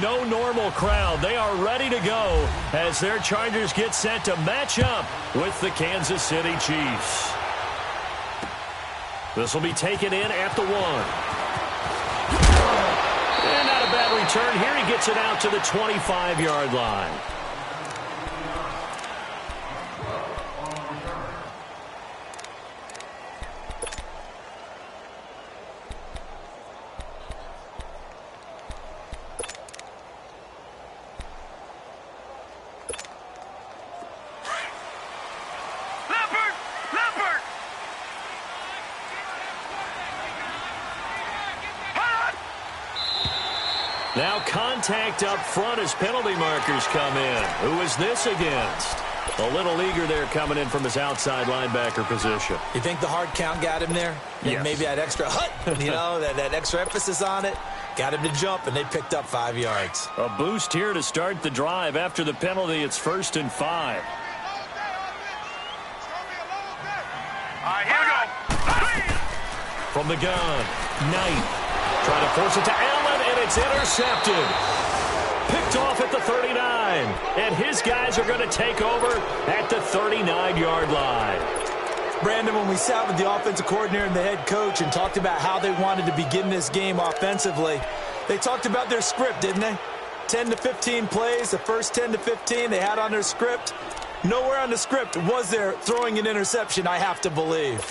no normal crowd. They are ready to go as their Chargers get set to match up with the Kansas City Chiefs. This will be taken in at the 1. And not a bad return here. He gets it out to the 25-yard line. Now contact up front as penalty markers come in. Who is this against? A little leaguer there coming in from his outside linebacker position. You think the hard count got him there? Yes. Maybe that extra that extra emphasis on it. Got him to jump, and they picked up 5 yards. A boost here to start the drive. After the penalty, it's 1st and 5. All right, here we go. From the gun, Knight. Trying to force it to Allen, and it's intercepted. Picked off at the 39. And his guys are going to take over at the 39-yard line. Brandon, when we sat with the offensive coordinator and the head coach and talked about how they wanted to begin this game offensively, they talked about their script, didn't they? 10 to 15 plays, the first 10 to 15 they had on their script. Nowhere on the script was there throwing an interception, I have to believe.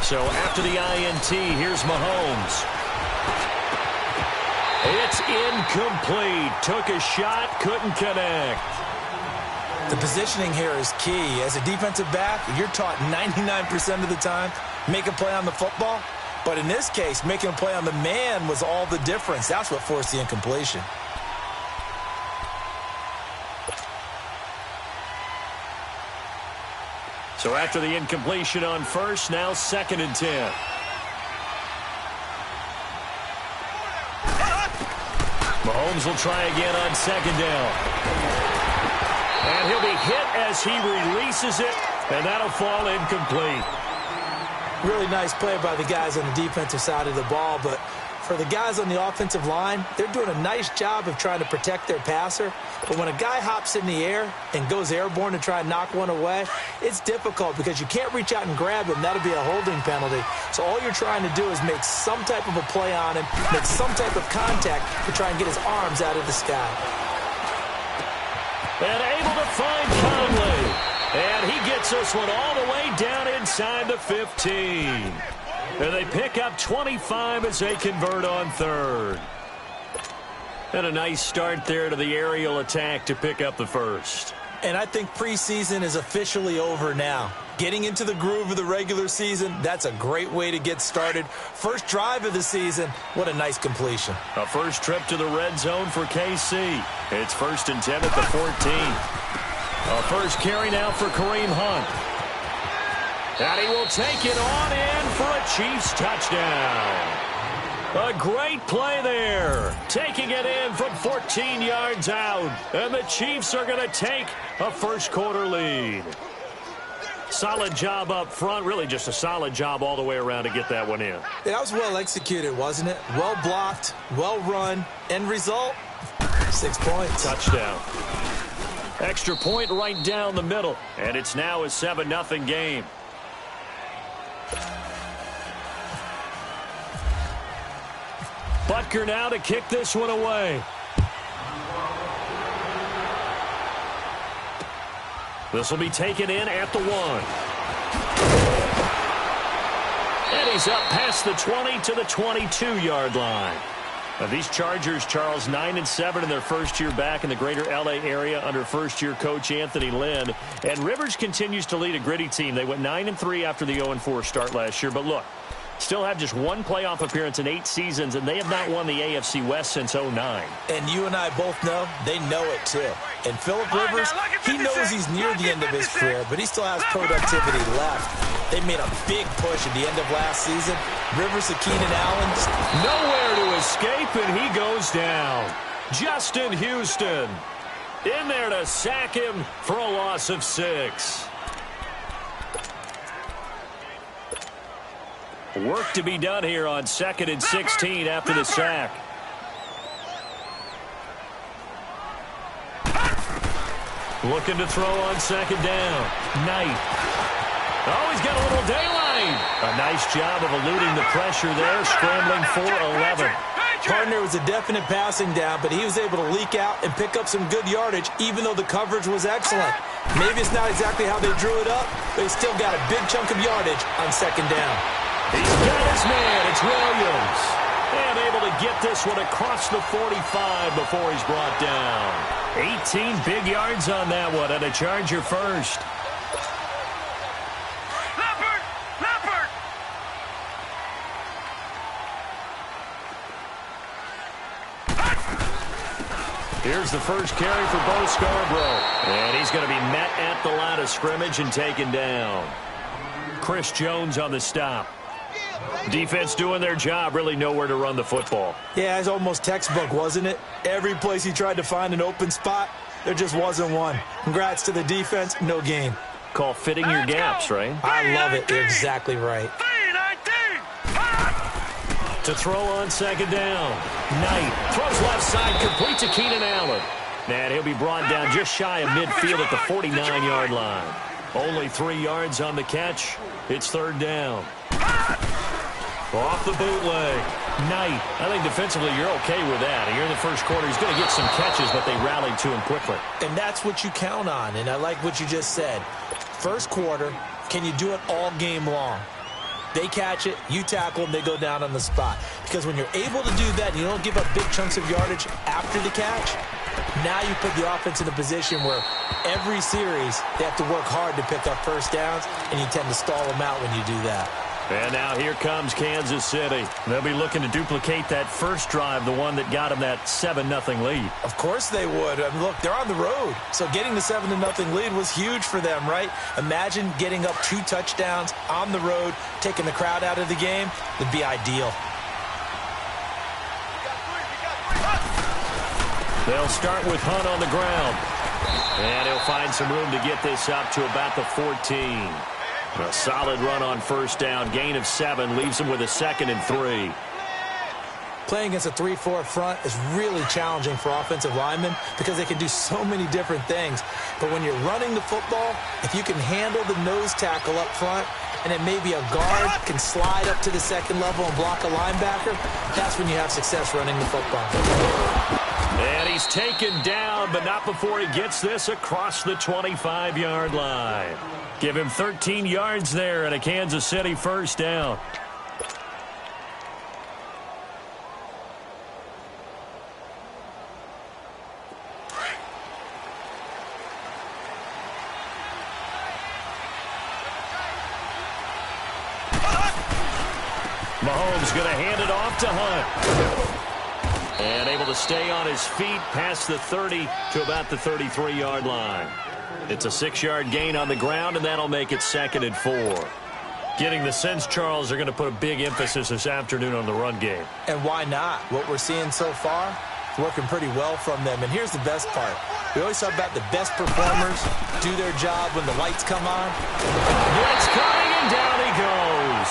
So after the INT, here's Mahomes. It's incomplete. Took a shot, couldn't connect. The positioning here is key. As a defensive back, you're taught 99% of the time, make a play on the football. But in this case, making a play on the man was all the difference. That's what forced the incompletion. So after the incompletion on first, now 2nd and 10. Mahomes will try again on 2nd down. And he'll be hit as he releases it, and that'll fall incomplete. Really nice play by the guys on the defensive side of the ball, but for the guys on the offensive line, they're doing a nice job of trying to protect their passer. But when a guy hops in the air and goes airborne to try and knock one away, it's difficult because you can't reach out and grab him. That'll be a holding penalty. So all you're trying to do is make some type of a play on him, make some type of contact to try and get his arms out of the sky. And able to find Conley. And he gets this one all the way down inside the 15. And they pick up 25 as they convert on 3rd. And a nice start there to the aerial attack to pick up the 1st. And I think preseason is officially over now. Getting into the groove of the regular season, that's a great way to get started. First drive of the season, what a nice completion. A first trip to the red zone for KC. It's 1st and 10 at the 14. A first carry now for Kareem Hunt. And he will take it on in for a Chiefs touchdown. A great play there. Taking it in from 14 yards out. And the Chiefs are going to take a first-quarter lead. Solid job up front. Really just a solid job all the way around to get that one in. That was well executed, wasn't it? Well blocked, well run. End result, 6 points. Touchdown. Extra point right down the middle. And it's now a 7-0 game. Butker now to kick this one away. This will be taken in at the 1. And he's up past the 20 to the 22-yard line. Now these Chargers, Charles, 9-7 in their first year back in the greater L.A. area under first-year coach Anthony Lynn. And Rivers continues to lead a gritty team. They went 9-3 after the 0-4 start last year. But look, still have just one playoff appearance in 8 seasons, and they have not won the AFC West since 2009. And you and I both know they know it too. And Phillip Rivers, he knows he's near the end of his career, but he still has productivity left. They made a big push at the end of last season. Rivers to Keenan Allen. Nowhere to escape, and he goes down. Justin Houston in there to sack him for a loss of 6. Work to be done here on 2nd and 16 after the sack. Looking to throw on 2nd down. Knight. Oh, he's got a little daylight. A nice job of eluding the pressure there, scrambling for 11. Partner was a definite passing down, but he was able to leak out and pick up some good yardage, even though the coverage was excellent. Maybe it's not exactly how they drew it up, but he still got a big chunk of yardage on 2nd down. He's got his man. It's Williams. And able to get this one across the 45 before he's brought down. 18 big yards on that one, and a Charger first. Here's the first carry for Bo Scarborough. And he's going to be met at the line of scrimmage and taken down. Chris Jones on the stop. Defense doing their job, really nowhere to run the football. Yeah, it's almost textbook, wasn't it? Every place he tried to find an open spot, there just wasn't one. Congrats to the defense, no gain. Call fitting your gaps, right? I love it. You're exactly right. To throw on 2nd down. Knight throws left side, complete to Keenan Allen. And he'll be brought down just shy of midfield at the 49-yard line. Only 3 yards on the catch. It's 3rd down. Off the bootleg. Knight. I think defensively you're okay with that. Here in the first quarter, he's going to get some catches, but they rallied to him quickly. And that's what you count on, and I like what you just said. First quarter, can you do it all game long? They catch it, you tackle them, they go down on the spot. Because when you're able to do that and you don't give up big chunks of yardage after the catch, now you put the offense in a position where every series they have to work hard to pick up first downs, and you tend to stall them out when you do that. And now here comes Kansas City. They'll be looking to duplicate that first drive, the one that got them that 7-0 lead. Of course they would. I mean, look, they're on the road. So getting the 7-0 lead was huge for them, right? Imagine getting up 2 touchdowns on the road, taking the crowd out of the game. Would be ideal. They'll start with Hunt on the ground. And he'll find some room to get this up to about the 14. A solid run on first down. Gain of 7 leaves him with a 2nd and 3. Playing against a 3-4 front is really challenging for offensive linemen because they can do so many different things. But when you're running the football, if you can handle the nose tackle up front, and then maybe a guard can slide up to the 2nd level and block a linebacker, that's when you have success running the football. And he's taken down, but not before he gets this across the 25-yard line. Give him 13 yards there and a Kansas City first down. Mahomes going to hand it off to Hunt. And able to stay on his feet past the 30 to about the 33-yard line. It's a 6-yard gain on the ground, and that'll make it 2nd and 4. Getting the sense, Charles, are going to put a big emphasis this afternoon on the run game. And why not? What we're seeing so far is working pretty well from them. And here's the best part. We always talk about the best performers do their job when the lights come on. Blitz coming, and down he goes.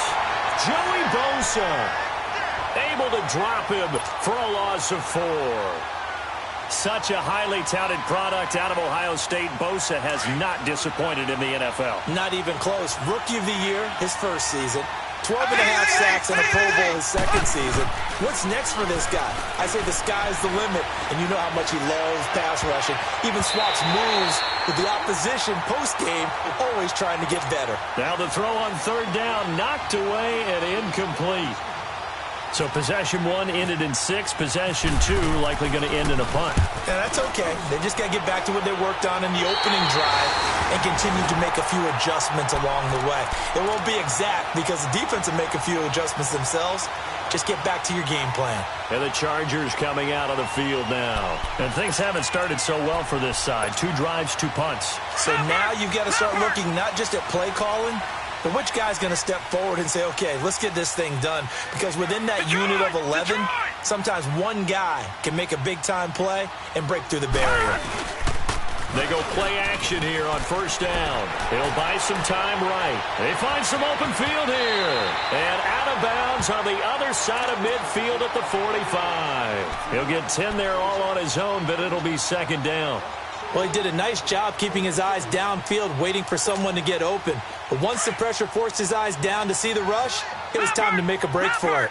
Joey Bosa able to drop him for a loss of 4. Such a highly touted product out of Ohio State. Bosa has not disappointed in the NFL. Not even close. Rookie of the year, his first season. 12.5 sacks and a Pro Bowl his second season. What's next for this guy? I say the sky's the limit, and you know how much he loves pass rushing. Even swaps moves with the opposition post-game, always trying to get better. Now the throw on 3rd down, knocked away and incomplete. So possession 1 ended in 6. Possession 2 likely going to end in a punt. Yeah, that's okay. They just got to get back to what they worked on in the opening drive and continue to make a few adjustments along the way. It won't be exact because the defense will make a few adjustments themselves. Just get back to your game plan. And the Chargers coming out on the field now. And things haven't started so well for this side. 2 drives, 2 punts. So now you've got to start looking not just at play calling, But which guy's going to step forward and say, okay, let's get this thing done? Because within that unit of 11, sometimes one guy can make a big-time play and break through the barrier. They go play action here on first down. He'll buy some time right. They find some open field here. And out of bounds on the other side of midfield at the 45. He'll get 10 there all on his own, but it'll be second down. Well, he did a nice job keeping his eyes downfield, waiting for someone to get open. But once the pressure forced his eyes down to see the rush, it was time to make a break for it.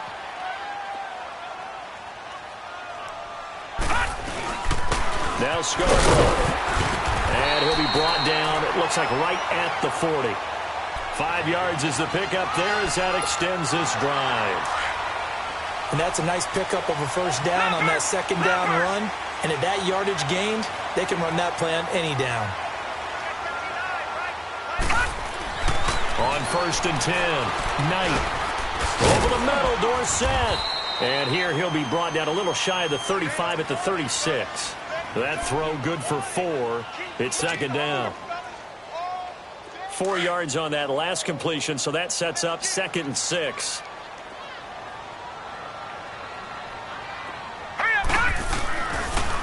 Now Scarborough. And he'll be brought down, it looks like right at the 40. 5 yards is the pickup there as that extends this drive. And that's a nice pickup of a first down on that second down run. And at that yardage gained, they can run that play on any down. On first and 10, Knight. Over the middle, Dorsett. And here he'll be brought down a little shy of the 35 at the 36. That throw good for 4. It's second down. 4 yards on that last completion, so that sets up second and 6.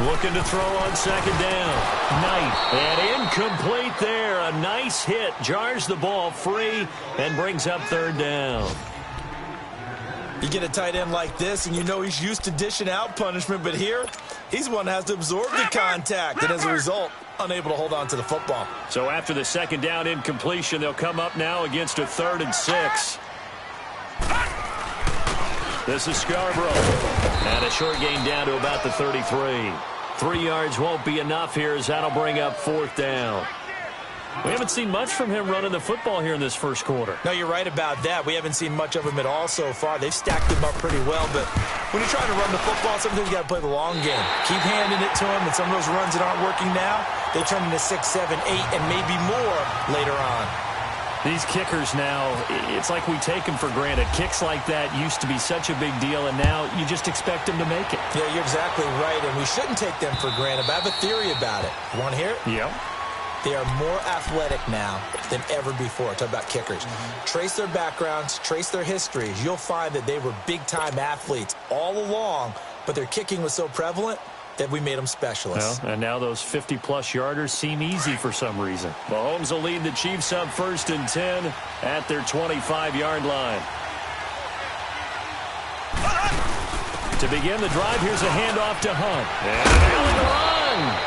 Looking to throw on second down. Knight. And incomplete there. A nice hit. Jars the ball free and brings up third down. You get a tight end like this, and you know he's used to dishing out punishment, but here, he's the one that has to absorb the contact, and as a result, unable to hold on to the football. So after the second down incompletion, they'll come up now against a 3rd and 6. This is Scarborough. And a short gain down to about the 33. 3 yards won't be enough here as that'll bring up 4th down. We haven't seen much from him running the football here in this first quarter. No, you're right about that. We haven't seen much of him at all so far. They've stacked him up pretty well, but when you're trying to run the football, sometimes you got to play the long game. Keep handing it to him, and some of those runs that aren't working now, they turn into 6, 7, 8, and maybe more later on. These kickers now, it's like we take them for granted. Kicks like that used to be such a big deal, and now you just expect them to make it. Yeah, you're exactly right, and we shouldn't take them for granted, but I have a theory about it. You want to hear it? Yeah. They are more athletic now than ever before. Talk about kickers. Trace their backgrounds, trace their histories. You'll find that they were big-time athletes all along, but their kicking was so prevalent that we made them specialists. Well, and now those 50-plus yarders seem easy for some reason. Mahomes will lead the Chiefs up 1st and 10 at their 25-yard line. To begin the drive, here's a handoff to Hunt. And run!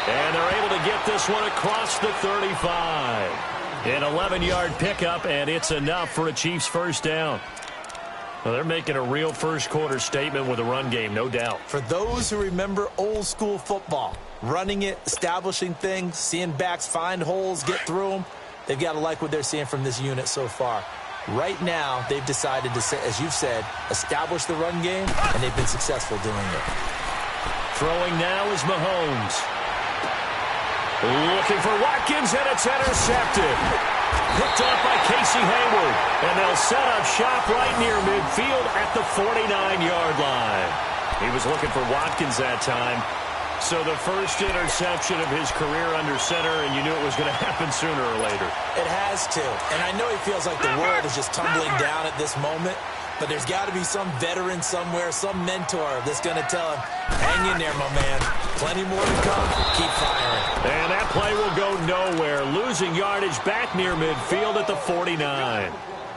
And they're able to get this one across the 35. An 11-yard pickup, and it's enough for a Chiefs first down. Well, they're making a real first-quarter statement with a run game, no doubt. For those who remember old-school football, running it, establishing things, seeing backs find holes, get through them, they've got to like what they're seeing from this unit so far. Right now, they've decided to, as you've said, establish the run game, and they've been successful doing it. Throwing now is Mahomes. Looking for Watkins, and it's intercepted. Picked off by Casey Hayward, and they'll set up shop right near midfield at the 49-yard line. He was looking for Watkins that time. So the first interception of his career under center, and you knew it was going to happen sooner or later. It has to. And I know he feels like the world is just tumbling down at this moment, but there's got to be some veteran somewhere, some mentor that's going to tell him, hang in there, my man. Plenty more to come. Keep firing. And that play will go nowhere, losing yardage back near midfield at the 49.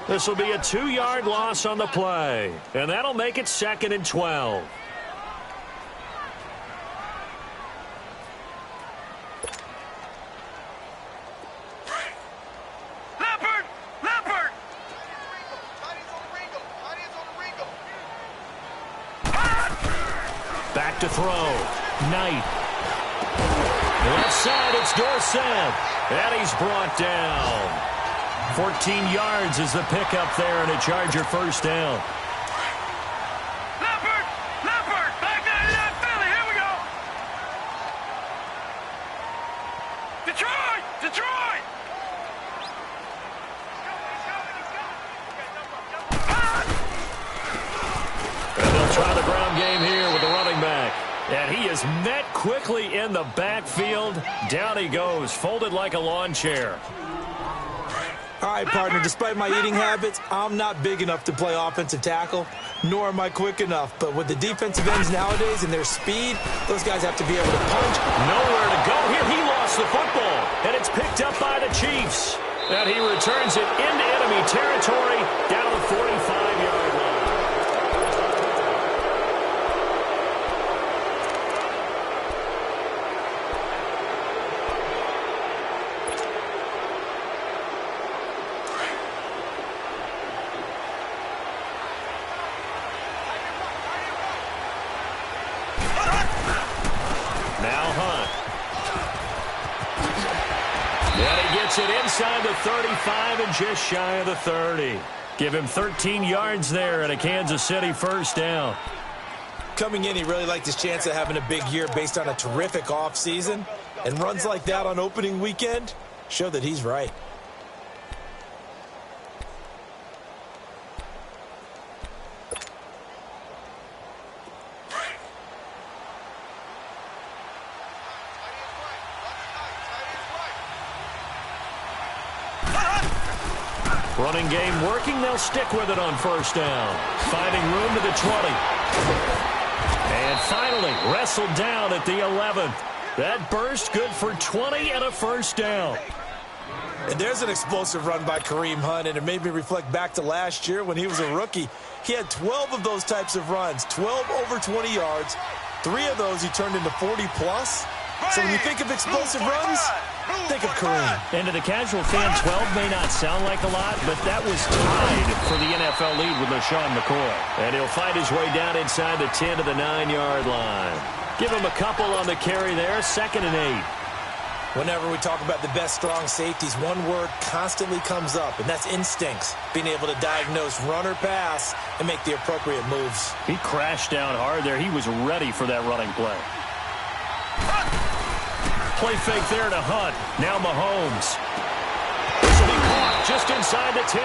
This will be a 2-yard loss on the play, and that'll make it 2nd and 12. Back to throw. Knight. Left side, it's Dorsett. And he's brought down. 14 yards is the pickup there, and a Charger first down. Leopard, back to Philly, here we go. Detroit. And they'll try the ground game here with the running back. And he is met quickly in the backfield. Down he goes, folded like a lawn chair. All right, partner, despite my eating habits, I'm not big enough to play offensive tackle, nor am I quick enough. But with the defensive ends nowadays and their speed, those guys have to be able to punch. Nowhere to go here. He lost the football, and it's picked up by the Chiefs. And he returns it into enemy territory down the 45-yard line. It inside the 35 and just shy of the 30. Give him 13 yards there and a Kansas City first down. Coming in, he really liked his chance of having a big year based on a terrific offseason. And runs like that on opening weekend show that he's right. Running game working. They'll stick with it on first down. Finding room to the 20. And finally wrestled down at the 11. That burst good for 20 and a first down. And there's an explosive run by Kareem Hunt, and it made me reflect back to last year when he was a rookie. He had 12 of those types of runs, 12 over 20 yards. 3 of those he turned into 40-plus. So when you think of explosive runs, think of Kareem. And to the casual fan, 12 may not sound like a lot, but that was tied for the NFL lead with LaShawn McCoy. And he'll find his way down inside the 10 to the 9-yard line. Give him a couple on the carry there, 2nd and 8. Whenever we talk about the best strong safeties, one word constantly comes up, and that's instincts. Being able to diagnose run or pass and make the appropriate moves. He crashed down hard there. He was ready for that running play. Play fake there to Hunt. Now Mahomes. This will be caught just inside the 10.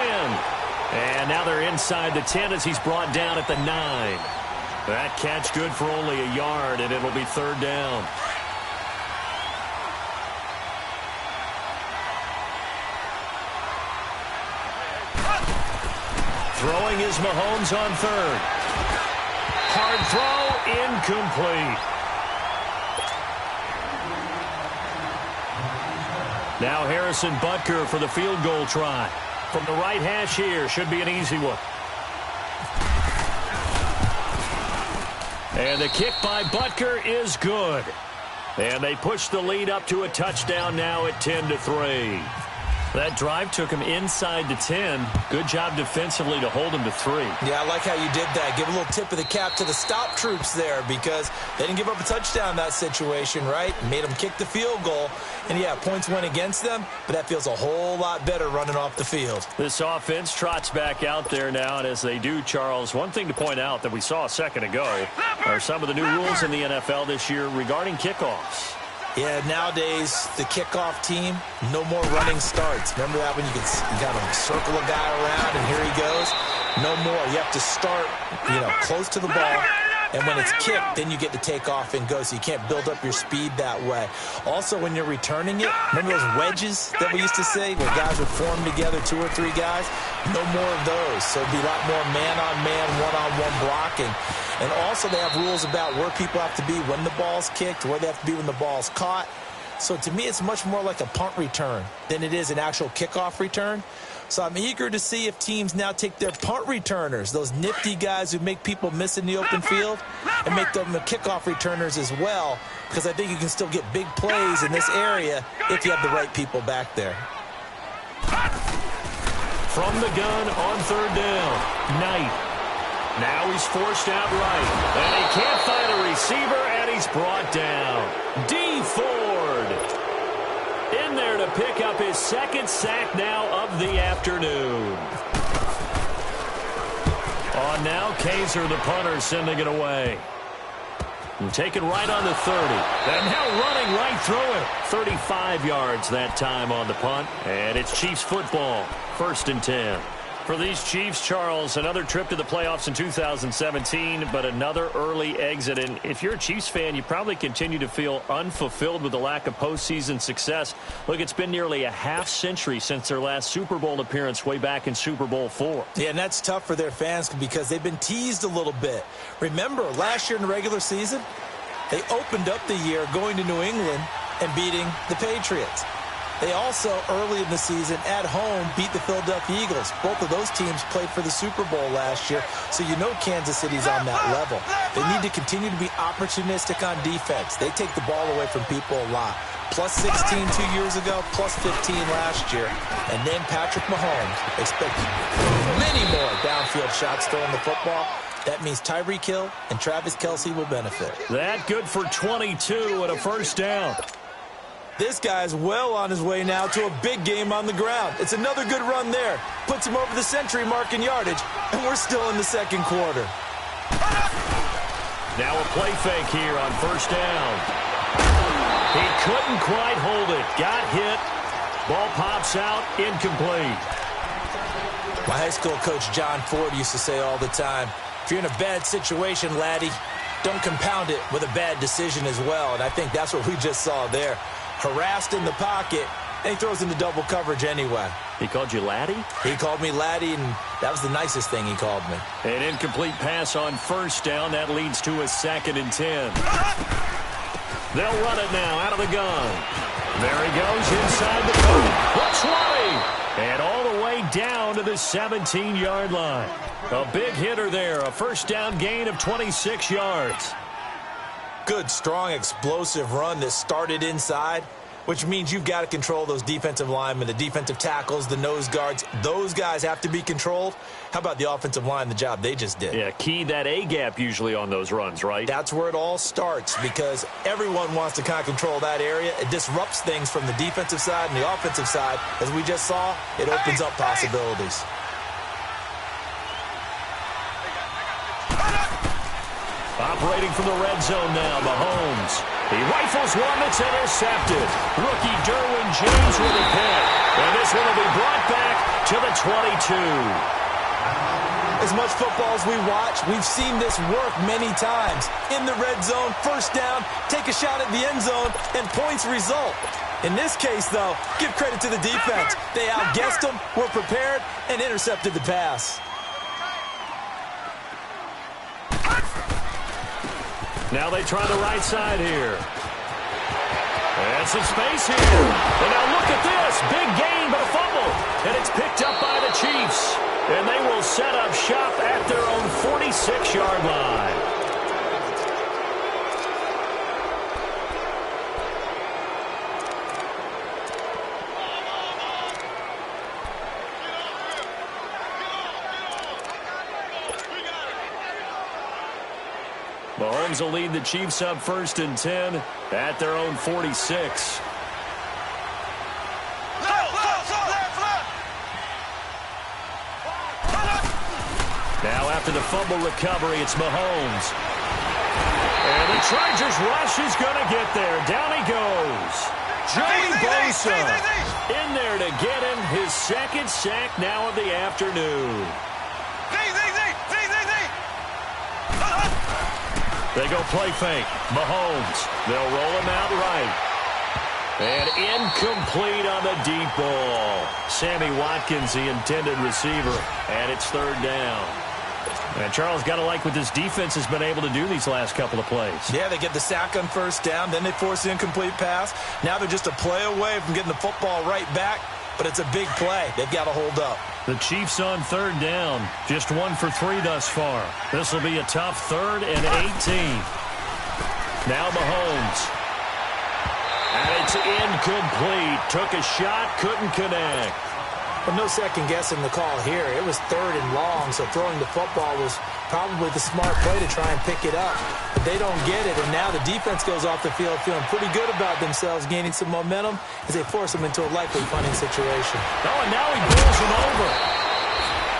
And now they're inside the 10 as he's brought down at the 9. That catch good for only a yard, and it'll be 3rd down. Throwing is Mahomes on 3rd. Hard throw, incomplete. Now Harrison Butker for the field goal try. From the right hash here, should be an easy one. And the kick by Butker is good. And they push the lead up to a touchdown now at 10-3. That drive took him inside the 10. Good job defensively to hold him to 3. Yeah, I like how you did that. Give a little tip of the cap to the stop troops there because they didn't give up a touchdown in that situation, right? Made them kick the field goal. And, yeah, points went against them, but that feels a whole lot better running off the field. This offense trots back out there now, and as they do, Charles, one thing to point out that we saw a second ago are some of the new rules in the NFL this year regarding kickoffs. Yeah, nowadays, the kickoff team, no more running starts. Remember that when you got to circle a guy around and here he goes? No more. You have to start, close to the ball. And when it's kicked, then you get to take off and go, so you can't build up your speed that way. Also, when you're returning it, remember those wedges that we used to say where guys would form together, 2 or 3 guys? No more of those. So it'd be a lot more man-on-man, one-on-one blocking. And also they have rules about where people have to be when the ball's kicked, where they have to be when the ball's caught. So to me, it's much more like a punt return than it is an actual kickoff return. So I'm eager to see if teams now take their punt returners, those nifty guys who make people miss in the open field, and make them the kickoff returners as well, because I think you can still get big plays in this area if you have the right people back there. From the gun on 3rd down, Knight. Now he's forced out right, and he can't find a receiver, and he's brought down. D. Ford in there to pick up his 2nd sack now of the afternoon. On now, Kaiser, the punter, sending it away. And taken right on the 30. And now running right through it. 35 yards that time on the punt. And it's Chiefs football. 1st and 10. For these Chiefs, Charles, another trip to the playoffs in 2017, but another early exit. And if you're a Chiefs fan, you probably continue to feel unfulfilled with the lack of postseason success. Look, it's been nearly a half-century since their last Super Bowl appearance way back in Super Bowl IV. Yeah, and that's tough for their fans because they've been teased a little bit. Remember, last year in the regular season, they opened up the year going to New England and beating the Patriots. They also, early in the season, at home, beat the Philadelphia Eagles. Both of those teams played for the Super Bowl last year, so you know Kansas City's on that level. They need to continue to be opportunistic on defense. They take the ball away from people a lot. Plus 16 2 years ago, plus 15 last year. And then Patrick Mahomes expects many more downfield shots throwing the football. That means Tyreek Hill and Travis Kelce will benefit. That good for 22 and a first down. This guy's well on his way now to a big game on the ground. It's another good run there. Puts him over the century mark in yardage, and we're still in the second quarter. Now a play fake here on first down. He couldn't quite hold it. Got hit. Ball pops out. Incomplete. My high school coach John Ford used to say all the time, if you're in a bad situation, laddie, don't compound it with a bad decision as well. And I think that's what we just saw there. Harassed in the pocket, and he throws into double coverage anyway. He called you laddie? He called me laddie, and that was the nicest thing he called me. An incomplete pass on first down. That leads to a 2nd and 10. They'll run it now out of the gun. There he goes inside the 20. And all the way down to the 17-yard line. A big hitter there. A first down gain of 26 yards. Good, strong, explosive run that started inside, which means you've got to control those defensive linemen, the defensive tackles, the nose guards. Those guys have to be controlled. How about the offensive line, the job they just did? Yeah, key that A-gap usually on those runs, right? That's where it all starts because everyone wants to kind of control that area. It disrupts things from the defensive side and the offensive side. As we just saw, it opens up possibilities. Operating from the red zone now, Mahomes. He rifles one that's intercepted. Rookie Derwin James with a pick. And this one will be brought back to the 22. As much football as we watch, we've seen this work many times. In the red zone, first down, take a shot at the end zone, and points result. In this case, though, give credit to the defense. They outguessed them, were prepared, and intercepted the pass. Now they try the right side here. And some space here. And now look at this. Big gain, but a fumble. And it's picked up by the Chiefs. And they will set up shop at their own 46-yard line. Mahomes will lead the Chiefs up 1st and 10 at their own 46. Now after the fumble recovery, it's Mahomes. And the Chargers rush is going to get there. Down he goes. Joey Bosa in there to get him his 2nd sack now of the afternoon. They go play fake. Mahomes. They'll roll him out right. And incomplete on the deep ball. Sammy Watkins, the intended receiver. And it's 3rd down. And Charles, got to like what this defense has been able to do these last couple of plays. Yeah, they get the sack on first down. Then they force the incomplete pass. Now they're just a play away from getting the football right back. But it's a big play. They've got to hold up. The Chiefs on 3rd down. Just 1 for 3 thus far. This will be a tough 3rd and 18. Now Mahomes. And it's incomplete. Took a shot, couldn't connect. But no second guessing the call here. It was 3rd and long, so throwing the football was probably the smart play to try and pick it up. But they don't get it, and now the defense goes off the field feeling pretty good about themselves, gaining some momentum as they force them into a likely punting situation. Oh, and now he bowls him over.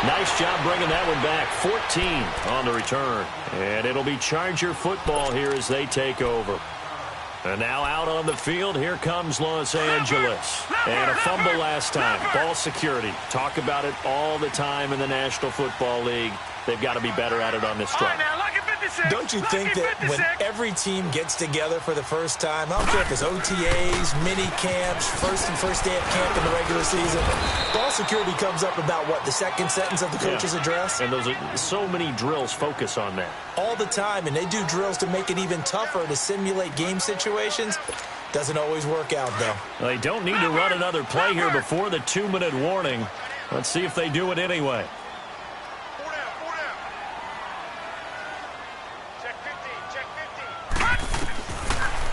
Nice job bringing that one back. 14 on the return. And it'll be Charger football here as they take over. And now out on the field, here comes Los Angeles. And a fumble last time. Ball security. Talk about it all the time in the National Football League. They've got to be better at it on this drive. Don't you think that when every team gets together for the first time, I don't care if it's OTAs, mini camps, first day of camp in the regular season, ball security comes up about, what, the second sentence of the coach's address? And those are so many drills focus on that. All the time, and they do drills to make it even tougher to simulate game situations. Doesn't always work out, though. They don't need to run another play here before the 2-minute warning. Let's see if they do it anyway.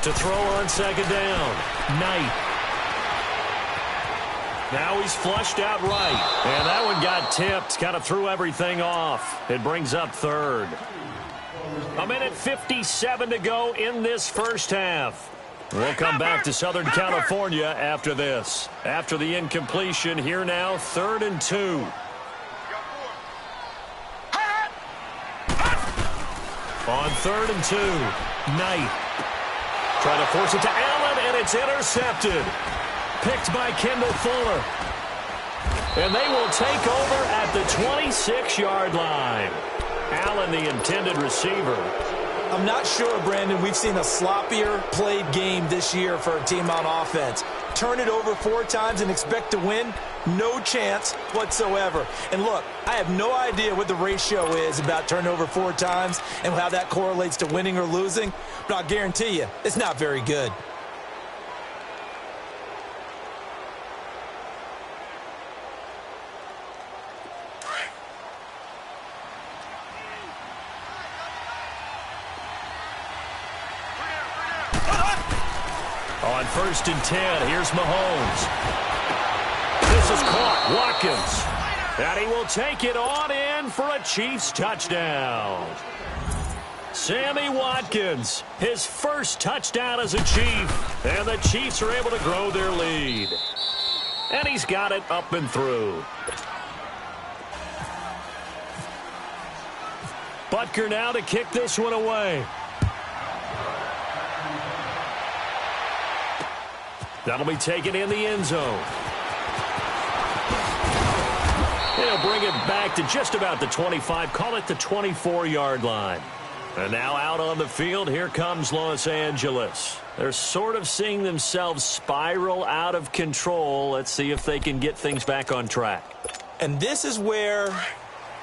To throw on second down. Knight. Now he's flushed out right. And that one got tipped. Kind of threw everything off. It brings up third. 1:57 to go in this first half. We'll come back to Southern California after this. After the incompletion, here now, 3rd and 2. On 3rd and 2, Knight. Trying to force it to Allen, and it's intercepted. Picked by Kendall Fuller. And they will take over at the 26-yard line. Allen, the intended receiver. I'm not sure, Brandon, we've seen a sloppier played game this year for a team on offense. Turn it over 4 times and expect to win? No chance whatsoever. And look, I have no idea what the ratio is about turnover 4 times and how that correlates to winning or losing, but I'll guarantee you, it's not very good. On 1st and 10, here's Mahomes. This is caught. Watkins. And he will take it on in for a Chiefs touchdown. Sammy Watkins, his first touchdown as a Chief. And the Chiefs are able to grow their lead. And he's got it up and through. Butker now to kick this one away. That'll be taken in the end zone. He'll bring it back to just about the 25, call it the 24-yard line. And now out on the field, here comes Los Angeles. They're sort of seeing themselves spiral out of control. Let's see if they can get things back on track. And this is where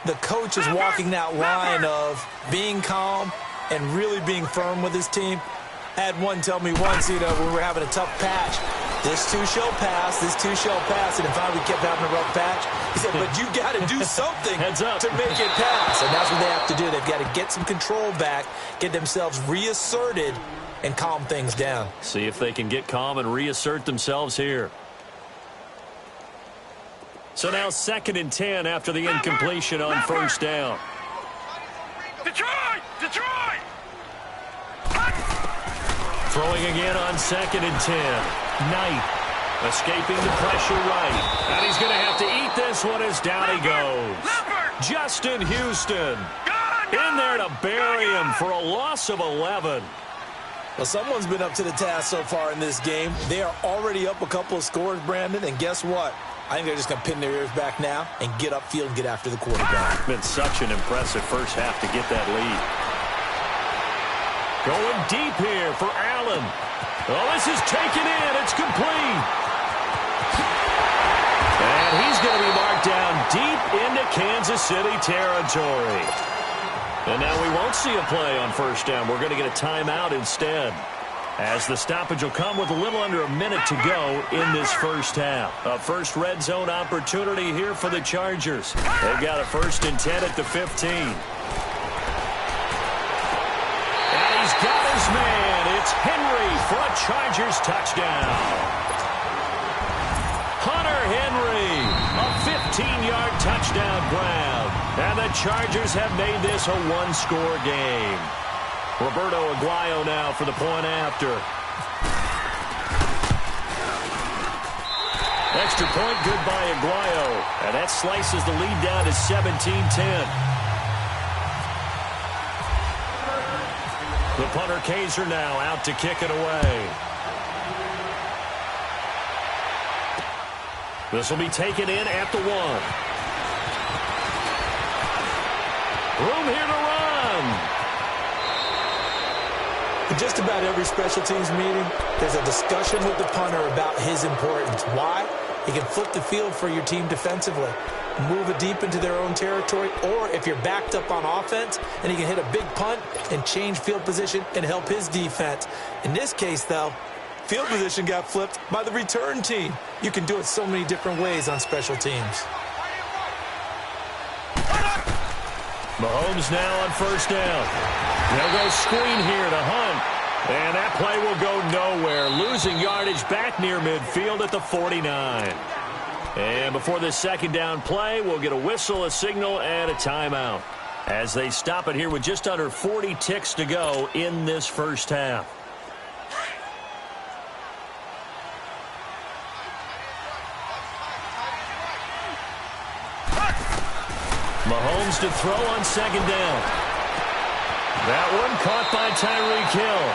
the coach is walking that line of being calm and really being firm with his team. I had one tell me once, when we were having a tough patch, this too shall pass, this too shall pass, and finally we kept having a rough patch. He said, but you got to do something to make it pass, and that's what they have to do. They've got to get some control back, get themselves reasserted, and calm things down. See if they can get calm and reassert themselves here. So now 2nd and 10 after the incompletion on 1st down. Detroit! Detroit! Throwing again on 2nd and 10. Knight escaping the pressure right. And he's going to have to eat this one as down he goes. Justin Houston in there to bury him for a loss of 11. Well, someone's been up to the task so far in this game. They are already up a couple of scores, Brandon, and guess what? I think they're just going to pin their ears back now and get upfield and get after the quarterback. Been such an impressive first half to get that lead. Going deep here for Allen. Oh, this is taken in. It's complete. And he's going to be marked down deep into Kansas City territory. And now we won't see a play on 1st down. We're going to get a timeout instead, as the stoppage will come with a little under a minute to go in this first half. A first red zone opportunity here for the Chargers. They've got a 1st and 10 at the 15. He's got his man. It's Henry for a Chargers touchdown. Hunter Henry, a 15-yard touchdown grab. And the Chargers have made this a one-score game. Roberto Aguayo now for the point after. Extra point, good by Aguayo. And that slices the lead down to 17-10. The punter Kaiser now out to kick it away. This will be taken in at the 1. Room here to run. In just about every special teams meeting, there's a discussion with the punter about his importance. Why? He can flip the field for your team defensively, move it deep into their own territory, or if you're backed up on offense, and he can hit a big punt and change field position and help his defense. In this case, though, field position got flipped by the return team. You can do it so many different ways on special teams. Mahomes now on first down. They'll go screen here to Hunt. And that play will go nowhere. Losing yardage back near midfield at the 49. And before this second down play, we'll get a whistle, a signal, and a timeout as they stop it here with just under 40 ticks to go in this first half. Mahomes to throw on second down. That one caught by Tyreek Hill.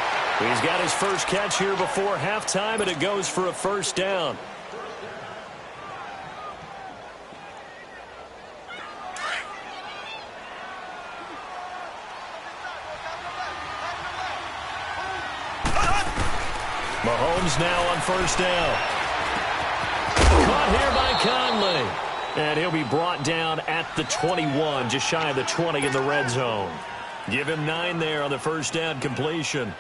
He's got his first catch here before halftime, and it goes for a first down. Mahomes now on first down. Caught here by Conley. And he'll be brought down at the 21, just shy of the 20 in the red zone. Give him 9 there on the first down completion.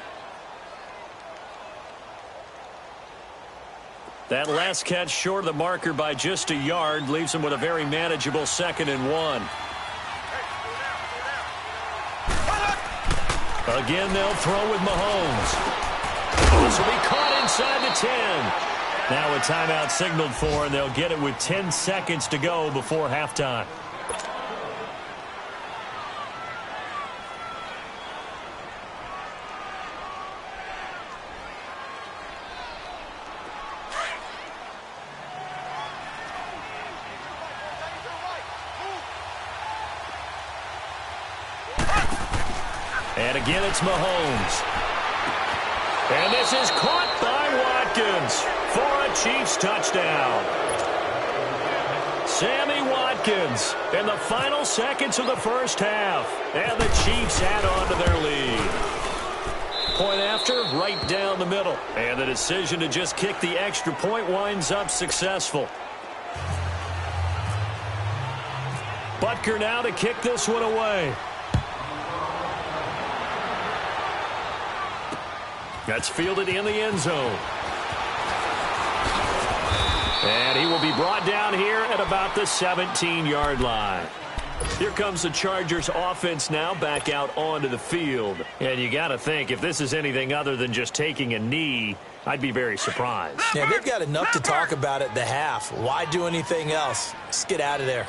That last catch short of the marker by just a yard leaves him with a very manageable 2nd and 1. Again, they'll throw with Mahomes. This will be caught inside the 10. Now a timeout signaled for, and they'll get it with 10 seconds to go before halftime. And again, it's Mahomes. And this is caught by Watkins for a Chiefs touchdown. Sammy Watkins in the final seconds of the first half. And the Chiefs add on to their lead. Point after, right down the middle. And the decision to just kick the extra point winds up successful. Butker now to kick this one away. That's fielded in the end zone. And he will be brought down here at about the 17-yard line. Here comes the Chargers offense now back out onto the field. And you got to think, if this is anything other than just taking a knee, I'd be very surprised. Yeah, they've got enough to talk about at the half. Why do anything else? Let's get out of there.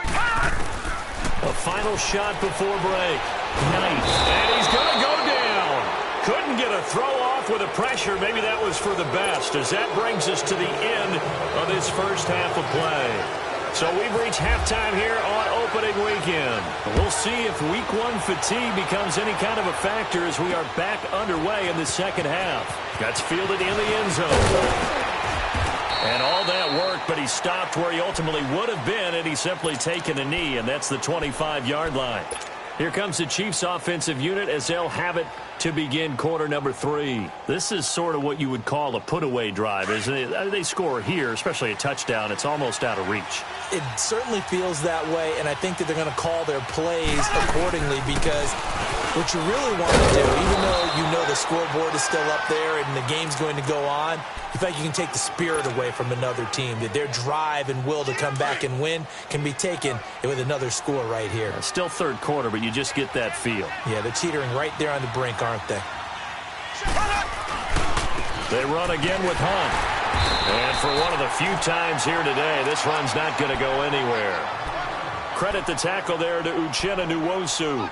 A final shot before break. Nice. And he's going to go down. Couldn't get a throw off with the pressure. Maybe that was for the best, as that brings us to the end of this first half of play. So we've reached halftime here on opening weekend. We'll see if week 1 fatigue becomes any kind of a factor as we are back underway in the second half. That's fielded in the end zone. And all that work, but he stopped where he ultimately would have been, and he's simply taken a knee, and that's the 25-yard line. Here comes the Chiefs offensive unit as they'll have it to begin quarter number 3. This is sort of what you would call a put-away drive, isn't it? They score here, especially a touchdown. It's almost out of reach. It certainly feels that way, and I think that they're going to call their plays accordingly, because what you really want to do, even though you know the scoreboard is still up there and the game's going to go on, you think you can take the spirit away from another team, that their drive and will to come back and win can be taken with another score right here. It's still third quarter, but you just get that feel. Yeah, they're teetering right there on the brink, aren't they? They run again with Hunt. And for one of the few times here today, this run's not going to go anywhere. Credit the tackle there to Uchenna Nwosu.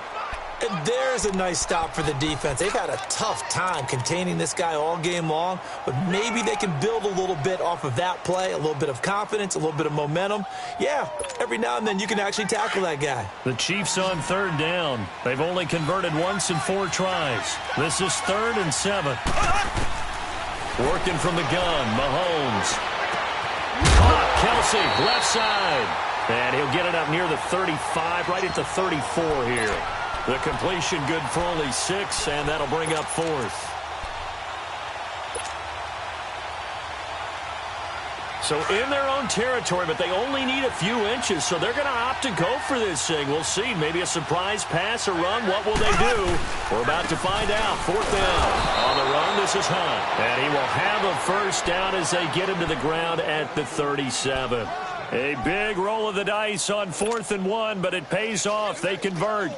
And there's a nice stop for the defense. They've had a tough time containing this guy all game long, but maybe they can build a little bit off of that play, a little bit of confidence, a little bit of momentum. Yeah, every now and then you can actually tackle that guy. The Chiefs on 3rd down. They've only converted once in 4 tries. This is 3rd and 7. Working from the gun, Mahomes. Caught, Kelsey, left side. And he'll get it up near the 35, right at the 34 here. The completion good for only 6, and that'll bring up 4th. So in their own territory, but they only need a few inches, so they're going to opt to go for this thing. We'll see. Maybe a surprise pass or run. What will they do? We're about to find out. 4th down. On the run, this is Hunt. And he will have a first down as they get him to the ground at the 37. A big roll of the dice on 4th and 1, but it pays off. They convert.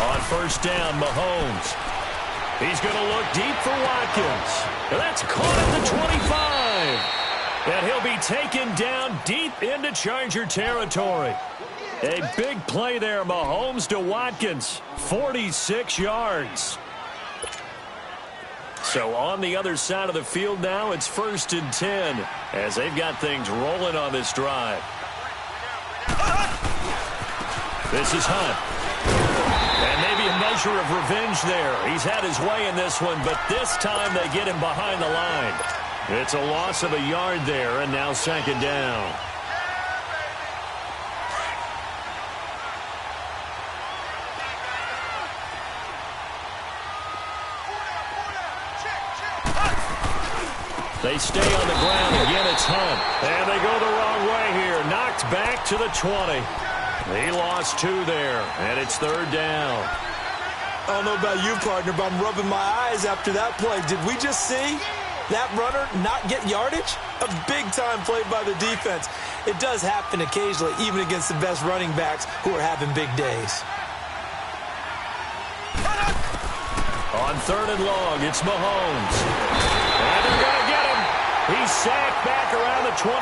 On 1st down, Mahomes. He's going to look deep for Watkins. And that's caught at the 25. And he'll be taken down deep into Charger territory. A big play there, Mahomes to Watkins. 46 yards. So on the other side of the field now, it's 1st and 10 as they've got things rolling on this drive. This is Hunt. And maybe a measure of revenge there. He's had his way in this one, but this time they get him behind the line. It's a loss of a yard there, and now 2nd down. They stay on the ground. Again, it's Hunt. And they go the wrong way here. Knocked back to the 20. He lost 2 there, and it's 3rd down. I don't know about you, partner, but I'm rubbing my eyes after that play. Did we just see that runner not get yardage? A big-time play by the defense. It does happen occasionally, even against the best running backs who are having big days. On 3rd and long, it's Mahomes. And they're going to get him. He's sacked back around the 28.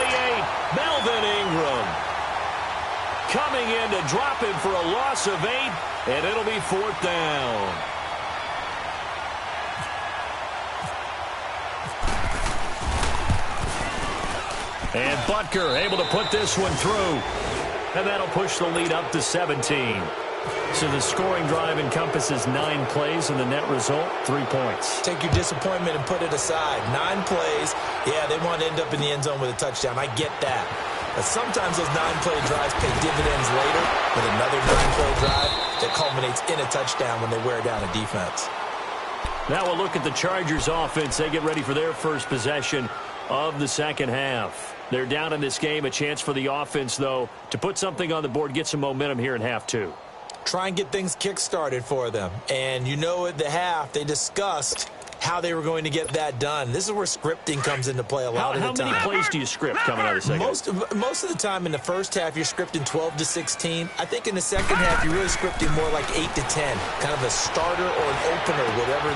Melvin Ingram coming in to drop him for a loss of 8, and it'll be 4th down. And Butker able to put this one through. And that'll push the lead up to 17. So the scoring drive encompasses 9 plays, and the net result, 3 points. Take your disappointment and put it aside. 9 plays. Yeah, they want to end up in the end zone with a touchdown. I get that. But sometimes those 9-play drives pay dividends later with another 9-play drive that culminates in a touchdown when they wear down a defense. Now we'll look at the Chargers offense. They get ready for their first possession of the second half. They're down in this game. A chance for the offense, though, to put something on the board, get some momentum here in half 2. Try and get things kick-started for them. And you know at the half, they discussed how they were going to get that done. This is where scripting comes into play a lot of the time. How many plays do you script coming out of the second? Most of the time in the first half, you're scripting 12 to 16. I think in the second half, you're really scripting more like 8 to 10. Kind of a starter or an opener, whatever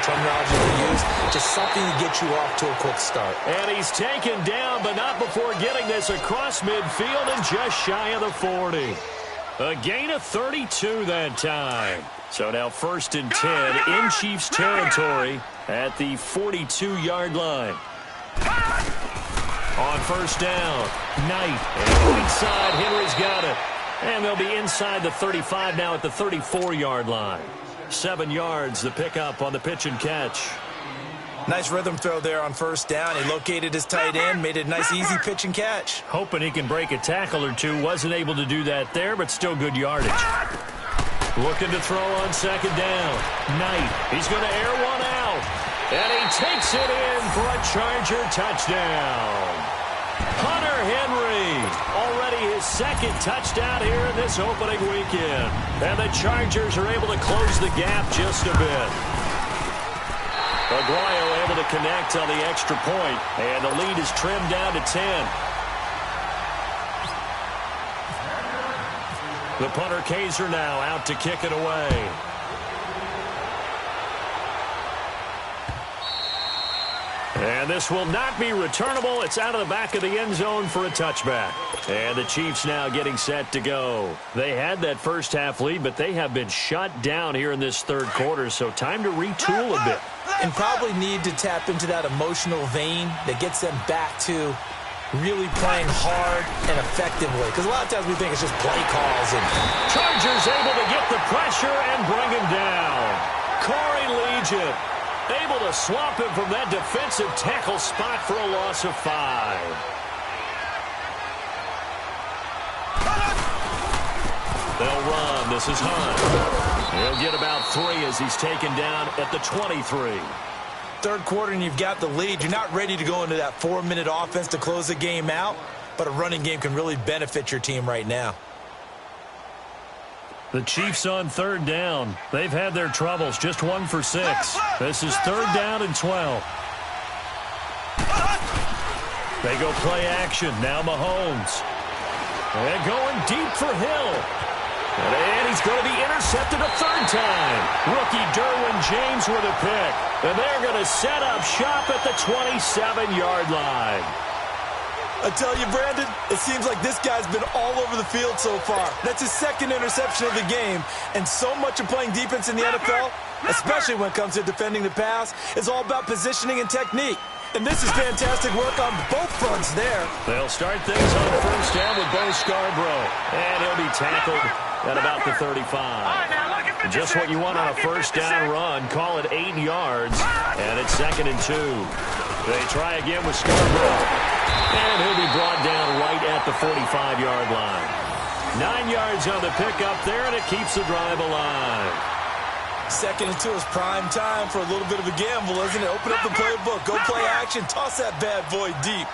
terminology they use. Just something to get you off to a quick start. And he's taken down, but not before getting this across midfield and just shy of the 40. A gain of 32 that time. So now 1st and 10 in Chiefs territory at the 42-yard line. On 1st down, Knight. And weak side, Henry's got it. And they'll be inside the 35 now at the 34-yard line. 7 yards, the pickup on the pitch and catch. Nice rhythm throw there on 1st down. He located his tight end, made it a nice, easy pitch and catch. Hoping he can break a tackle or two. Wasn't able to do that there, but still good yardage. Looking to throw on 2nd down. Knight, he's going to air one out. And he takes it in for a Charger touchdown. Hunter Henry, already his 2nd touchdown here in this opening weekend. And the Chargers are able to close the gap just a bit. Aguayo able to connect on the extra point, and the lead is trimmed down to 10. The punter Kaiser now out to kick it away. And this will not be returnable. It's out of the back of the end zone for a touchback. And the Chiefs now getting set to go. They had that first half lead, but they have been shut down here in this third quarter, so time to retool a bit. And probably need to tap into that emotional vein that gets them back to really playing hard and effectively. Because a lot of times we think it's just play calls. And Chargers able to get the pressure and bring him down. Corey Legion able to swamp him from that defensive tackle spot for a loss of 5. They'll run. This is Hunt. He'll get about 3 as he's taken down at the 23. Third quarter and you've got the lead. You're not ready to go into that 4-minute offense to close the game out, but a running game can really benefit your team right now. The Chiefs on third down. They've had their troubles. Just 1 for 6. This is third down and 12. They go play action. Now Mahomes. And going deep for Hill. And he's going to be intercepted a third time. Rookie Derwin James with a pick. And they're going to set up shop at the 27-yard line. I tell you, Brandon, it seems like this guy's been all over the field so far. That's his second interception of the game. And so much of playing defense in the NFL, especially when it comes to defending the pass, is all about positioning and technique. And this is fantastic work on both fronts there. They'll start things on first down with Bo Scarborough. And he'll be tackled at about the 35. Just what you want on a first down run. Call it 8 yards. And it's 2nd and 2. They try again with Scarborough. And he'll be brought down right at the 45-yard line. 9 yards on the pickup there, and it keeps the drive alive. 2nd and 2 is prime time for a little bit of a gamble, isn't it? Open up the playbook, go play action, toss that bad boy deep.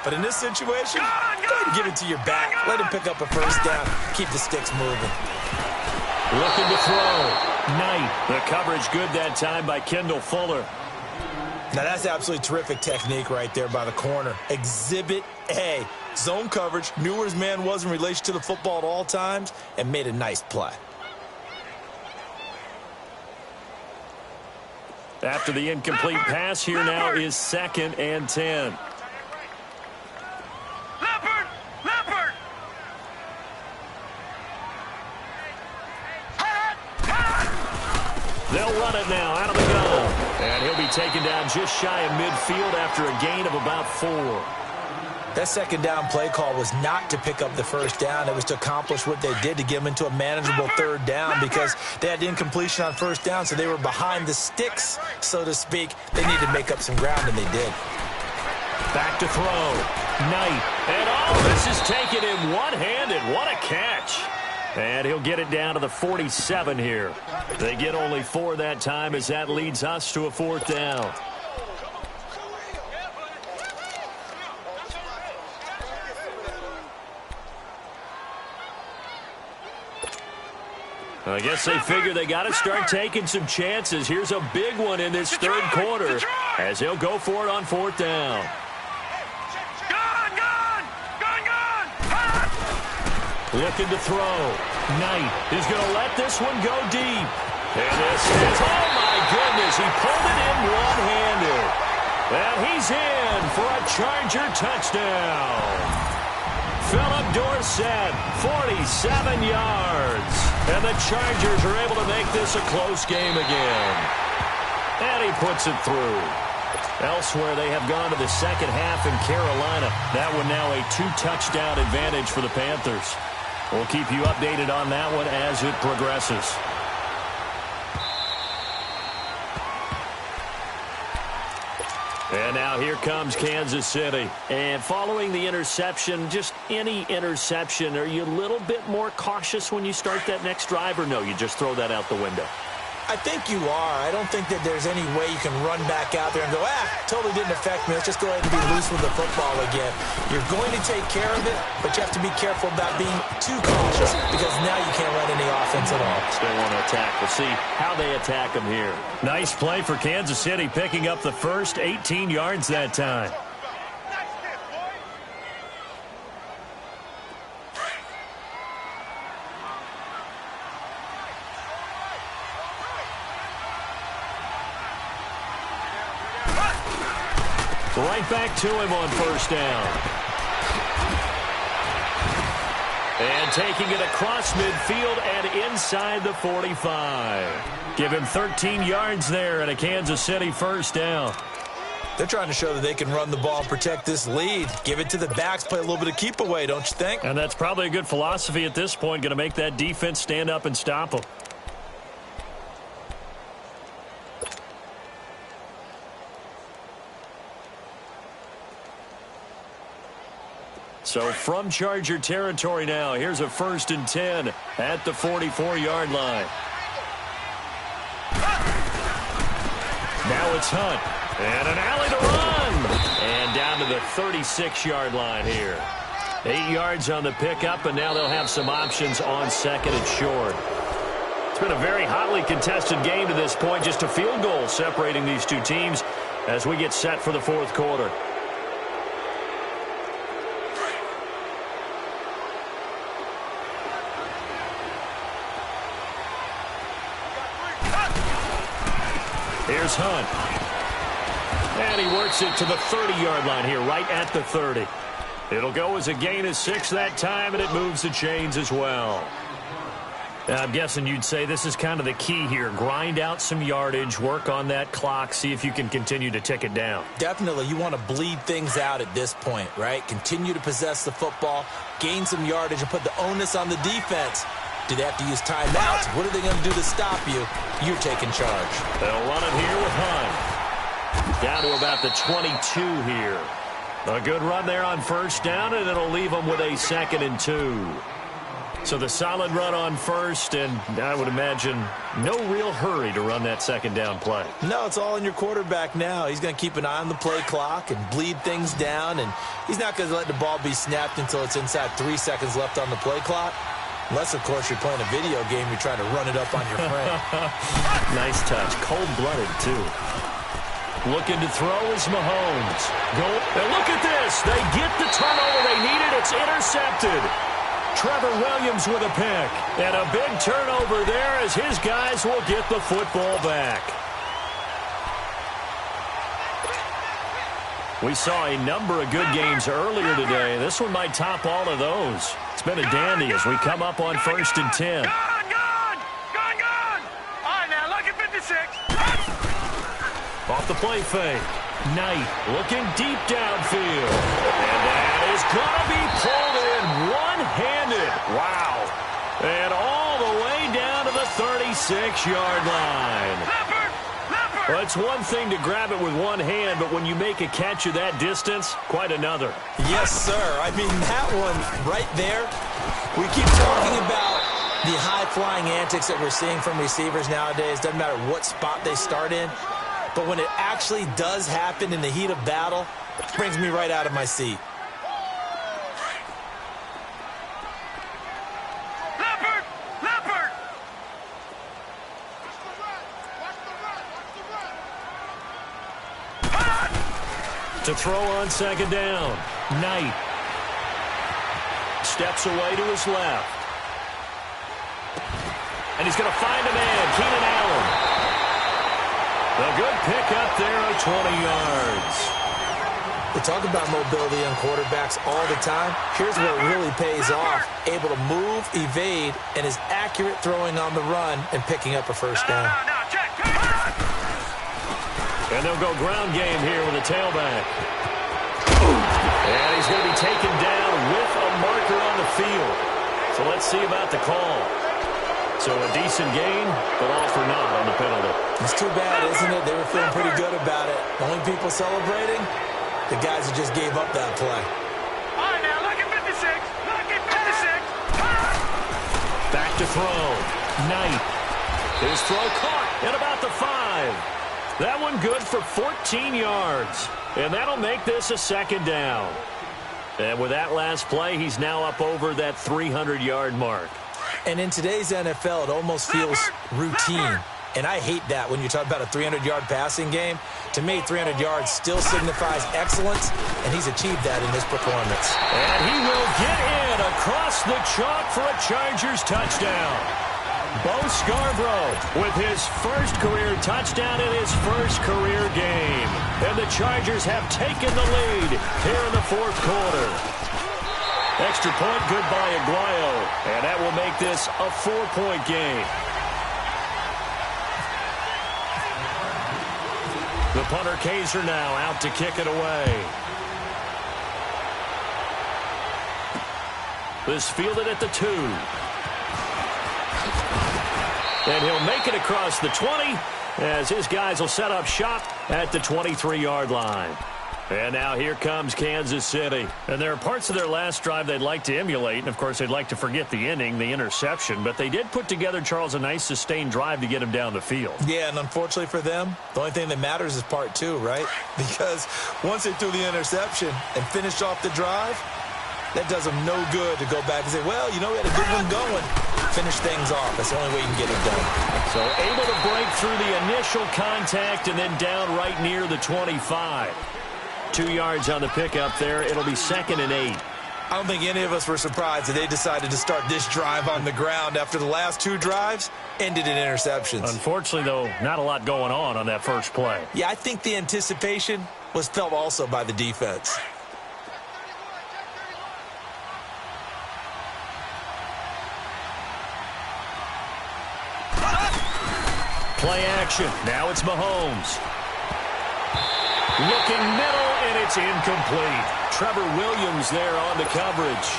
But in this situation, go ahead and give it to your back. Let him pick up a first down. Keep the sticks moving. Looking to throw. Knight. The coverage good that time by Kendall Fuller. Now, that's absolutely terrific technique right there by the corner. Exhibit A. Zone coverage, knew where his man was in relation to the football at all times, and made a nice play. After the incomplete pass, here now is 2nd and 10. They'll run it now out of the gun. And he'll be taken down just shy of midfield after a gain of about 4. That second down play call was not to pick up the first down. It was to accomplish what they did to get them into a manageable third down because they had incompletion on first down, so they were behind the sticks, so to speak. They needed to make up some ground, and they did. Back to throw. Knight. And this is taken in one-handed. What a catch. And he'll get it down to the 47 here. They get only 4 that time as that leads us to a 4th down. I guess they figure they got to start taking some chances. Here's a big one in this third quarter as he'll go for it on 4th down. Looking to throw. Knight is going to let this one go deep. And this is, oh my goodness, he pulled it in one-handed. And he's in for a Charger touchdown. Philip Dorsett, 47 yards. And the Chargers are able to make this a close game again. And he puts it through. Elsewhere, they have gone to the second half in Carolina. That one now a 2-touchdown advantage for the Panthers. We'll keep you updated on that one as it progresses. And now here comes Kansas City. And following the interception, just any interception, are you a little bit more cautious when you start that next drive, or no, you just throw that out the window? I think you are. I don't think that there's any way you can run back out there and go, totally didn't affect me. Let's just go ahead and be loose with the football again. You're going to take care of it, but you have to be careful about being too cautious because now you can't run any offense at all. They want to attack. We'll see how they attack them here. Nice play for Kansas City, picking up the first 18 yards that time. Right back to him on first down. And taking it across midfield and inside the 45. Give him 13 yards there and a Kansas City first down. They're trying to show that they can run the ball and protect this lead. Give it to the backs, play a little bit of keep away, don't you think? And that's probably a good philosophy at this point, going to make that defense stand up and stop them. So from Charger territory now, here's a 1st and 10 at the 44-yard line. Now it's Hunt. And an alley to run. And down to the 36-yard line here. 8 yards on the pickup, and now they'll have some options on 2nd and short. It's been a very hotly contested game to this point. Just a field goal separating these two teams as we get set for the 4th quarter. Here's Hunt. And he works it to the 30-yard line here, right at the 30. It'll go as a gain of 6 that time, and it moves the chains as well. Now, I'm guessing you'd say this is kind of the key here. Grind out some yardage, work on that clock, see if you can continue to tick it down. Definitely. You want to bleed things out at this point, right? Continue to possess the football, gain some yardage, and put the onus on the defense. Do they have to use timeouts? What are they going to do to stop you? You're taking charge. They'll run it here with Hunt. Down to about the 22 here. A good run there on first down, and it'll leave them with a 2nd and 2. So the solid run on first, and I would imagine no real hurry to run that 2nd down play. No, it's all in your quarterback now. He's going to keep an eye on the play clock and bleed things down, and he's not going to let the ball be snapped until it's inside 3 seconds left on the play clock. Unless, of course, you're playing a video game, you're trying to run it up on your friend. Nice touch. Cold-blooded, too. Looking to throw is Mahomes. And look at this. They get the turnover they needed. It's intercepted. Trevor Williams with a pick. And a big turnover there as his guys will get the football back. We saw a number of good games earlier today. This one might top all of those. It's been a dandy as we come up on 1st and 10. Gone! All right, now, look at 56. Off the play fake. Knight looking deep downfield. And that is going to be pulled in one-handed. Wow. And all the way down to the 36-yard line. Well, it's one thing to grab it with one hand, but when you make a catch of that distance, quite another. Yes, sir. I mean, that one right there, we keep talking about the high-flying antics that we're seeing from receivers nowadays. Doesn't matter what spot they start in. But when it actually does happen in the heat of battle, it brings me right out of my seat. Leopard! To throw on 2nd down. Knight steps away to his left. And he's going to find a man, Keenan Allen. A good pickup there of 20 yards. We talk about mobility on quarterbacks all the time. Here's where it really pays off. Able to move, evade, and is accurate throwing on the run and picking up a first down. And they'll go ground game here with a tailback. And he's going to be taken down with a marker on the field. So let's see about the call. So a decent gain, but all for naught on the penalty. It's too bad, isn't it? They were feeling pretty good about it. The only people celebrating, the guys who just gave up that play. All right, now, look at 56. Look at 56. Back to throw. Knight. His throw caught at about the 5. That one good for 14 yards. And that'll make this a 2nd down. And with that last play, he's now up over that 300-yard mark. And in today's NFL, it almost feels routine. And I hate that when you talk about a 300-yard passing game. To me, 300 yards still signifies excellence, and he's achieved that in this performance. And he will get in across the chalk for a Chargers touchdown. Bo Scarborough with his first career touchdown in his first career game. And the Chargers have taken the lead here in the fourth quarter. Extra point, good by Aguayo. And that will make this a 4-point game. The punter Kaiser now out to kick it away. This fielded at the 2. And he'll make it across the 20 as his guys will set up shop at the 23-yard line. And now here comes Kansas City. And there are parts of their last drive they'd like to emulate. And, of course, they'd like to forget the inning, the interception. But they did put together, Charles, a nice sustained drive to get him down the field. Yeah, and unfortunately for them, the only thing that matters is part 2, right? Because once they threw the interception and finished off the drive, that does them no good to go back and say, well, you know, we had a good one going. Finish things off. That's the only way you can get it done. So able to break through the initial contact and then down right near the 25. 2 yards on the pickup there. It'll be 2nd and 8. I don't think any of us were surprised that they decided to start this drive on the ground after the last 2 drives ended in interceptions. Unfortunately, though, not a lot going on that first play. Yeah, I think the anticipation was felt also by the defense. Play action. Now it's Mahomes. Looking middle, and it's incomplete. Trevor Williams there on the coverage.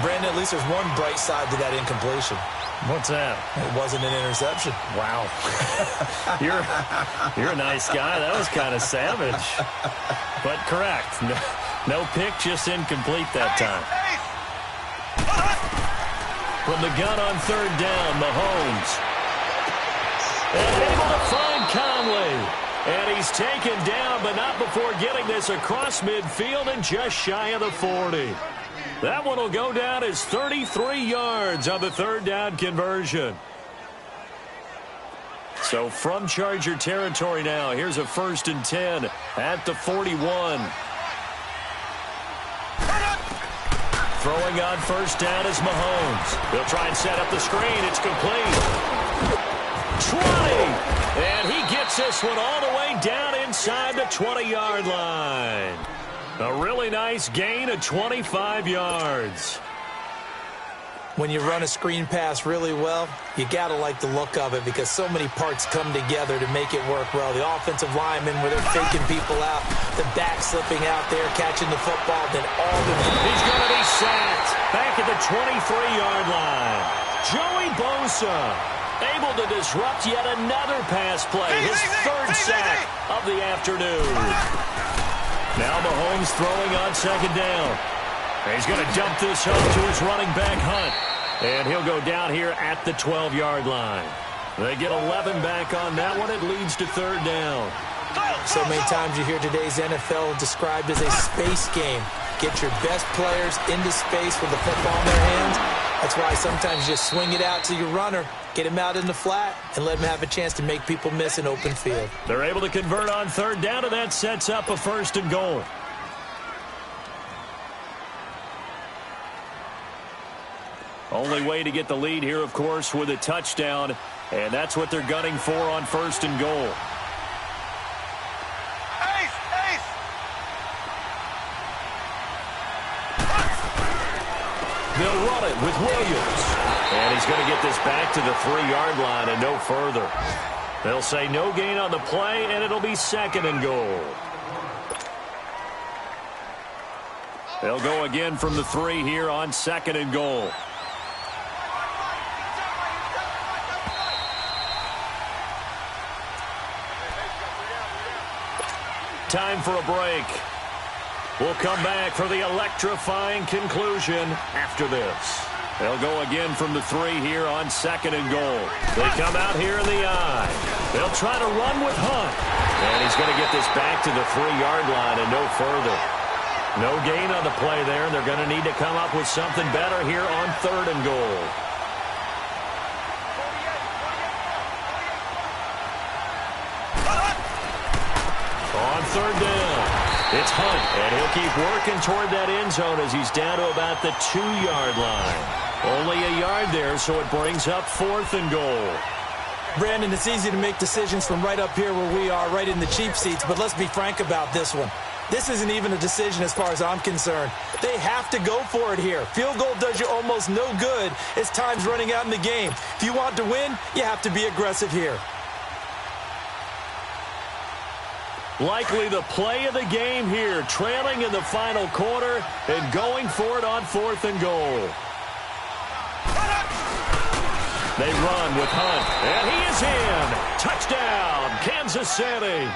Brandon, at least there's one bright side to that incompletion. What's that? It wasn't an interception. Wow. You're a nice guy. That was kind of savage. But correct. No pick, just incomplete that time. From the gun on 3rd down, Mahomes. And able to find Conley. And he's taken down, but not before getting this across midfield and just shy of the 40. That one will go down as 33 yards on the 3rd down conversion. So from Charger territory now, here's a 1st and 10 at the 41. Throwing on 1st down is Mahomes. He'll try and set up the screen. It's complete. 20. And he gets this one all the way down inside the 20-yard line. A really nice gain of 25 yards. When you run a screen pass really well, you got to like the look of it because so many parts come together to make it work well. The offensive linemen where they're faking people out, the back slipping out there, catching the football, then all the... He's going to be sacked back at the 23-yard line. Joey Bosa able to disrupt yet another pass play. His 3rd sack of the afternoon. Now Mahomes throwing on 2nd down. He's going to dump this home to his running back, Hunt. And he'll go down here at the 12-yard line. They get 11 back on that one. It leads to 3rd down. So many times you hear today's NFL described as a space game. Get your best players into space with the football in their hands. That's why sometimes you just swing it out to your runner, get him out in the flat, and let him have a chance to make people miss an open field. They're able to convert on 3rd down, and that sets up a 1st and goal. Only way to get the lead here, of course, with a touchdown, and that's what they're gunning for on 1st and goal. They'll run it with Williams. And he's going to get this back to the 3-yard line and no further. They'll say no gain on the play, and it'll be 2nd and goal. They'll go again from the 3 here on 2nd and goal. Time for a break. We'll come back for the electrifying conclusion after this. They'll go again from the 3 here on 2nd and goal. They come out here in the I. They'll try to run with Hunt. And he's going to get this back to the 3-yard line and no further. No gain on the play there, and they're going to need to come up with something better here on 3rd and goal. On 3rd down, it's Hunt, and he'll keep working toward that end zone as he's down to about the 2-yard line. Only a yard there, so it brings up 4th and goal. Brandon, it's easy to make decisions from right up here where we are, right in the cheap seats, but let's be frank about this one. This isn't even a decision as far as I'm concerned. They have to go for it here. Field goal does you almost no good as time's running out in the game. If you want to win, you have to be aggressive here. Likely the play of the game here, trailing in the final quarter and going for it on 4th and goal. They run with Hunt, and he is in. Touchdown, Kansas City.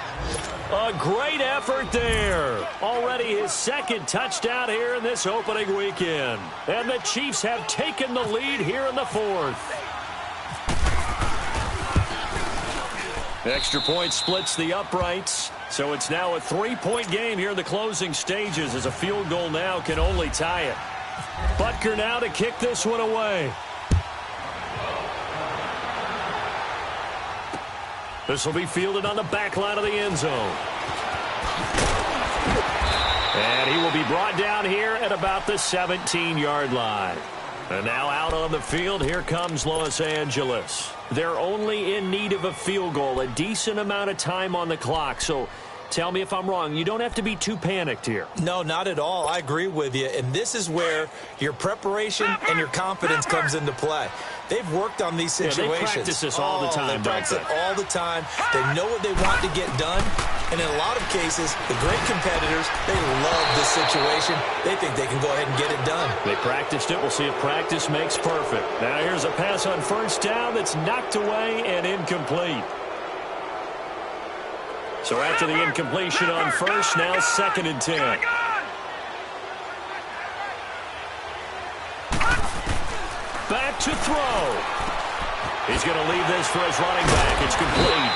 A great effort there. Already his 2nd touchdown here in this opening weekend. And the Chiefs have taken the lead here in the 4th. Extra point splits the uprights. So it's now a 3-point game here in the closing stages as a field goal now can only tie it. Butker now to kick this one away. This will be fielded on the back line of the end zone. And he will be brought down here at about the 17-yard line. And now out on the field, here comes Los Angeles. They're only in need of a field goal, a decent amount of time on the clock. So tell me if I'm wrong. You don't have to be too panicked here. No, not at all. I agree with you. And this is where your preparation and your confidence comes into play. They've worked on these situations. They practice this all the time. They practice it all the time. They know what they want to get done. And in a lot of cases, the great competitors, they love this situation. They think they can go ahead and get it done. They practiced it. We'll see if practice makes perfect. Now here's a pass on 1st down that's knocked away and incomplete. So after the incompletion on 1st, now 2nd and 10. Back to throw. He's going to leave this for his running back. It's complete.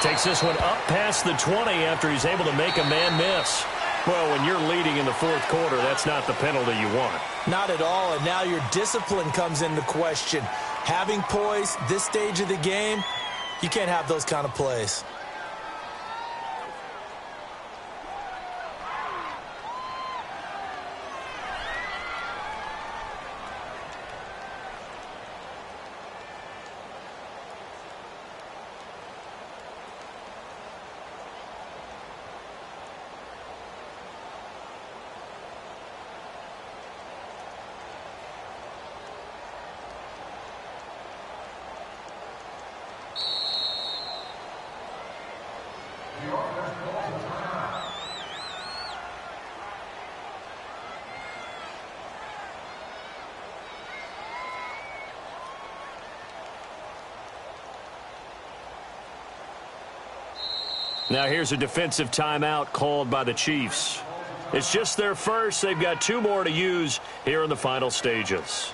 Takes this one up past the 20 after he's able to make a man miss. Well, when you're leading in the 4th quarter, that's not the penalty you want. Not at all, and now your discipline comes into question. Having poise this stage of the game, you can't have those kind of plays. Now here's a defensive timeout called by the Chiefs. It's just their first. They've got 2 more to use here in the final stages.